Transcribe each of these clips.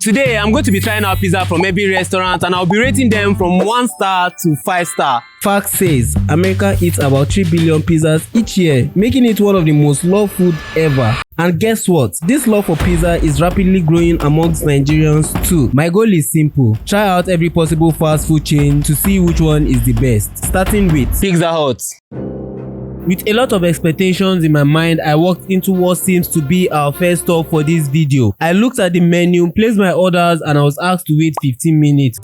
Today, I'm going to be trying out pizza from every restaurant and I'll be rating them from 1 star to 5 star. Fact says, America eats about 3 billion pizzas each year, making it one of the most loved food ever. And guess what? This love for pizza is rapidly growing amongst Nigerians too. My goal is simple. Try out every possible fast food chain to see which one is the best. Starting with Pizza Hut. With a lot of expectations in my mind, I walked into what seems to be our first stop for this video. I looked at the menu, placed my orders, and I was asked to wait 15 minutes.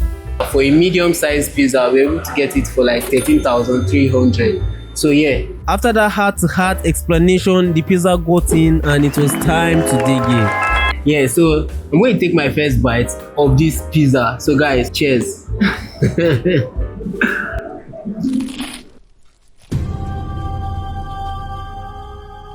For a medium-sized pizza, we were able to get it for like 13,300. So yeah, after that heart-to-heart explanation, the pizza got in and it was time to dig in. Yeah, so I'm going to take my first bite of this pizza. So guys, cheers.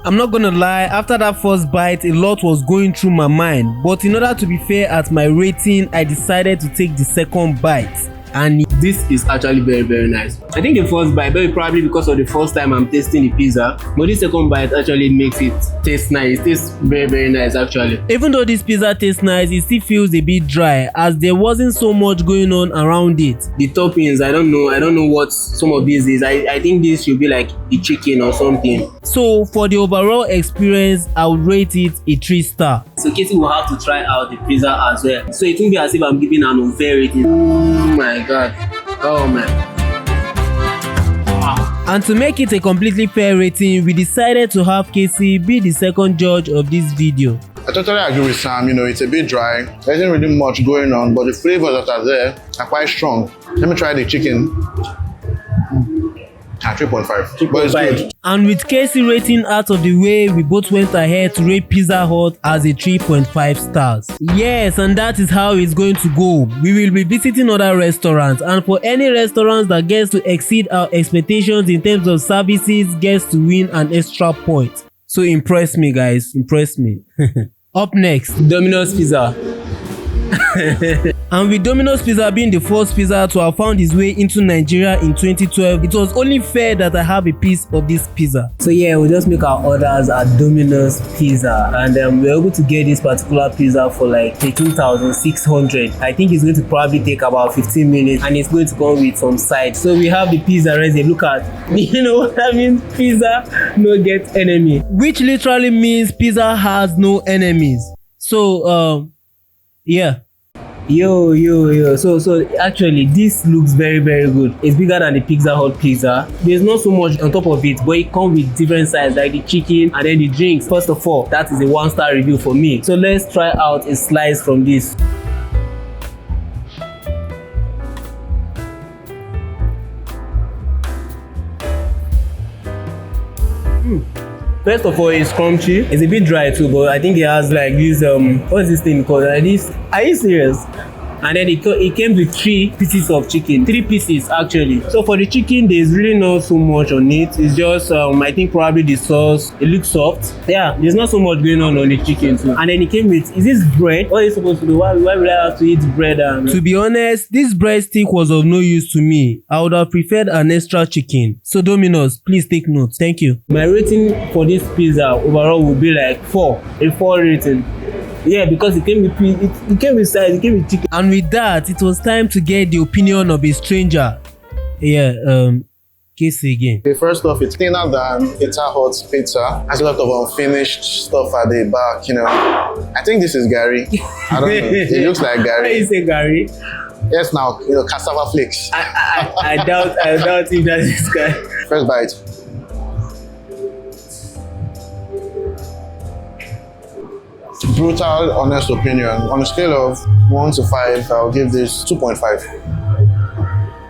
I'm not gonna lie, after that first bite, a lot was going through my mind. But in order to be fair at my rating, I decided to take the second bite. And this is actually very nice. I think the first bite, very probably because of the first time I'm tasting the pizza, but this second bite actually makes it taste nice. It tastes very nice actually. Even though this pizza tastes nice, it still feels a bit dry as there wasn't so much going on around it. The toppings, I don't know what some of these is. I think this should be like the chicken or something. So for the overall experience, I would rate it a 3 star. So Casey will have to try out the pizza as well. So it won't be as if I'm giving an unfair rating. Oh my god. Oh man. Wow. And to make it a completely fair rating, we decided to have Casey be the second judge of this video. I totally agree with Sam, it's a bit dry. There isn't really much going on, but the flavors that are there are quite strong. Let me try the chicken. 3.5. But it's good. And with Casey rating out of the way, we both went ahead to rate Pizza Hut as a 3.5 stars. Yes, and that is how it's going to go. We will be visiting other restaurants, and for any restaurants that gets to exceed our expectations in terms of services, gets to win an extra point. So impress me guys, impress me. Up next, Domino's Pizza. And with Domino's Pizza being the first pizza to have found its way into Nigeria in 2012, it was only fair that I have a piece of this pizza. So yeah, we'll just make our orders at Domino's Pizza, and we were able to get this particular pizza for like 13,600. I think it's going to probably take about 15 minutes, and it's going to come with some sides. So we have the pizza ready. Look at, you know what that means? Pizza no get enemy, which literally means pizza has no enemies. So yeah. Yo. So actually this looks very good. It's bigger than the Pizza Hut pizza. There's not so much on top of it, but it comes with different sides like the chicken and then the drinks. First of all, that is a 1-star review for me. So let's try out a slice from this. First of all, it's crunchy. It's a bit dry too, but I think it has like this what's this thing called? Are you serious? And then it came with 3 pieces of chicken. 3 pieces actually. So for the chicken, there's really not so much on it. It's just I think probably the sauce. It looks soft. Yeah, there's not so much going on the chicken too. And then it came with, is this bread? What are you supposed to do? Why will I have to eat bread? To be honest, this breadstick was of no use to me. I would have preferred an extra chicken. So Domino's, please take note. Thank you. My rating for this pizza overall will be like 4. A 4 rating. Yeah, because it came with size, it came with chicken. And with that, it was time to get the opinion of a stranger. Yeah, Casey again. Okay, first off, it's thinner than Pizza Hut's pizza. Has a lot of unfinished stuff at the back, I think this is Gary. I don't know. It looks like Gary. Why you say Gary? Yes, now, cassava flakes. I doubt if that is Gary. First bite. Brutal, honest opinion. On a scale of 1 to 5, I'll give this 2.5.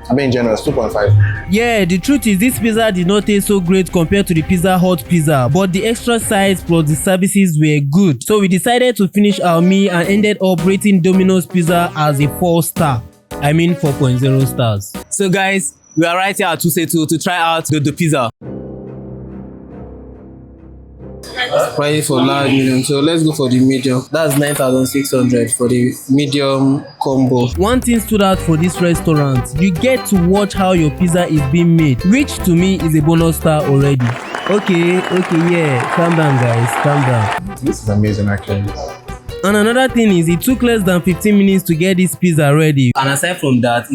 I'm being generous, 2.5. Yeah, the truth is this pizza did not taste so great compared to the Pizza Hut pizza, but the extra sides plus the services were good. So we decided to finish our meal and ended up rating Domino's Pizza as a 4 star. I mean 4.0 stars. So guys, we are right here at Tusetu to try out the pizza. Price for large, medium. So let's go for the medium. That's 9,600 for the medium combo. One thing stood out for this restaurant: you get to watch how your pizza is being made, which to me is a bonus star already. Okay, yeah. Calm down, guys. Calm down. This is amazing, actually. And another thing is it took less than 15 minutes to get this pizza ready. And aside from that,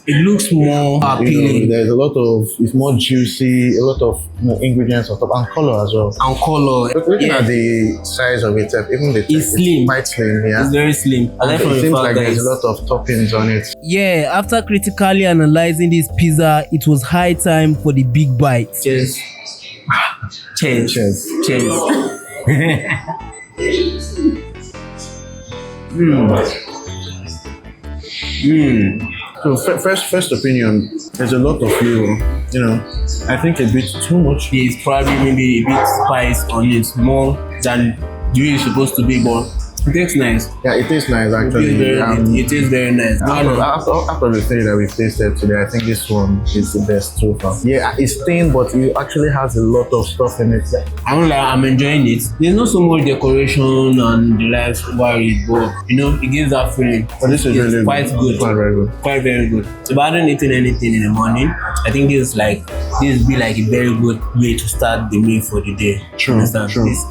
it looks more appealing. There's a lot of, it's more juicy, a lot of ingredients on top, and color as well. And color. Looking at the size of it, even the it's slim. It's quite slim, yeah. It's very slim. It seems like there's a lot of toppings on it. Yeah, after critically analyzing this pizza, it was high time for the big bite. Cheers. Cheers. Cheers. Cheers. So first opinion, there's a lot of flavor. You know, I think a bit too much. It's probably maybe a bit spice on it, more than the way it's supposed to be, but it tastes nice. Yeah, it tastes nice actually. It tastes very nice. After the three that we've tasted today, I think this one is the best so far. Yeah, it's thin, but it actually has a lot of stuff in it. I'm enjoying it. There's not so much decoration and the likes while it, but you know, it gives that feeling. But this is really quite good. Quite very good. Quite very good. So if I don't eating anything in the morning, I think this would be like a very good way to start the meal for the day. True. This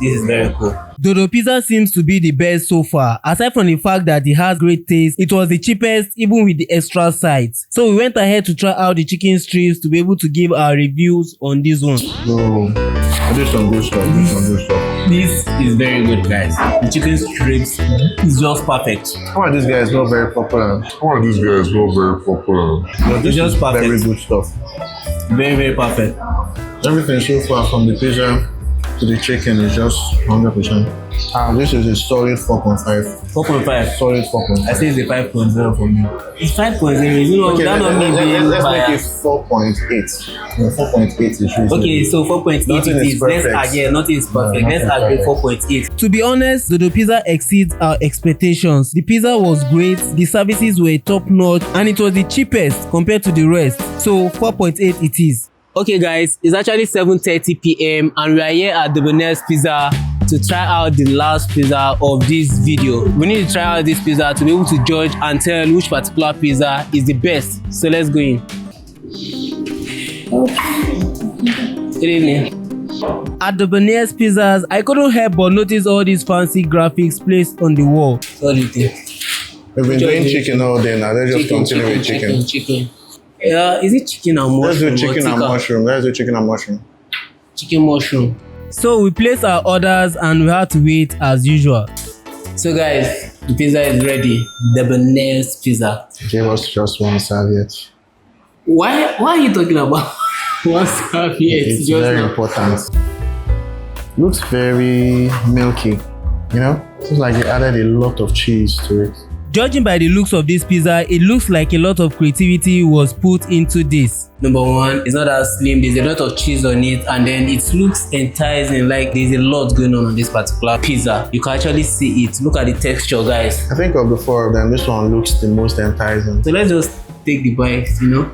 is very cool. Dodo Pizza seems to be the best so far. Aside from the fact that it has great taste, it was the cheapest even with the extra sides. So we went ahead to try out the chicken strips to be able to give our reviews on this one. Bro, this some good stuff. This is very good, guys. The chicken strips is just perfect. Come on, this guy is not very popular. No, This is just perfect. very good stuff. Very, very perfect. Everything so far from the pizza to the chicken is just 100%. This is a solid 4.5. 4.5. Solid 4.5. I say it's a 5.0 for me. It's 5.0. You know, Okay, that not me being let's make it biased. 4.8. No, 4.8 is reasonable. Okay, so 4.8 Nothing it is is. perfect. Nothing is perfect. No, Let's nothing agree perfect. 4.8. To be honest, Dodo Pizza exceeds our expectations. The pizza was great, the services were top notch, and it was the cheapest compared to the rest. So 4.8 it is. Okay guys, it's actually 7:30 p.m. and we are here at Debonair's Pizza to try out the last pizza of this video. We need to try out this pizza to be able to judge and tell which particular pizza is the best. So let's go in. Good evening. At Debonair's Pizzas, I couldn't help but notice all these fancy graphics placed on the wall. What do you think? We've been doing chicken all day now. Let's just continue with chicken. Chicken. Yeah, is it chicken and mushroom? Let's do chicken and mushroom. Let's do chicken and mushroom. Chicken mushroom. So we placed our orders and we had to wait as usual. So guys, the pizza is ready. Debonair's Pizza. Give us just one serviette. Why are you talking about one serviette? It's very important. Looks very milky. You know, seems like they added a lot of cheese to it. Judging by the looks of this pizza, it looks like a lot of creativity was put into this. Number one, it's not that slim, there's a lot of cheese on it, and then it looks enticing, like there's a lot going on this particular pizza. You can actually see it. Look at the texture, guys. I think of the four of them, this one looks the most enticing. So let's just take the bite, you know.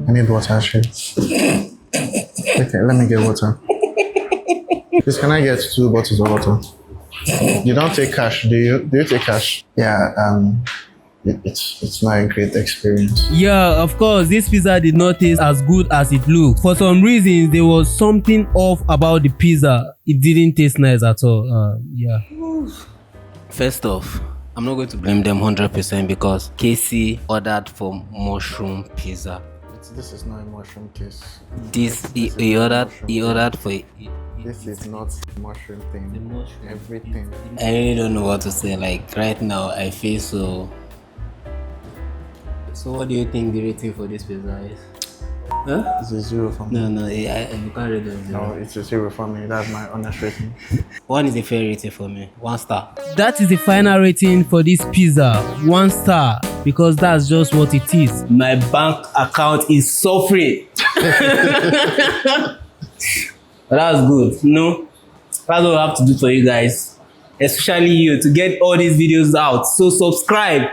I need water, actually. Okay, let me get water. Please, can I get 2 bottles of water? You don't take cash, do you? Do you take cash? Yeah, it's not a great experience. Yeah, of course, this pizza did not taste as good as it looked. For some reasons, there was something off about the pizza. It didn't taste nice at all. Yeah. First off, I'm not going to blame them 100% because Casey ordered for mushroom pizza. This is not a mushroom case. He ordered for it. This is not mushroom thing. Everything. I really don't know what to say. Like right now, I feel so. So, what do you think the rating for this pizza is? Huh? It's a 0 for me. No, you can't rate it. No, it's a 0 for me. That's my honest rating. 1 is a fair rating for me. 1 star. That is the final rating for this pizza. 1 star. Because that's just what it is. My bank account is suffering. But that's good. No, that's what I have to do for you guys. Especially you to get all these videos out. So subscribe.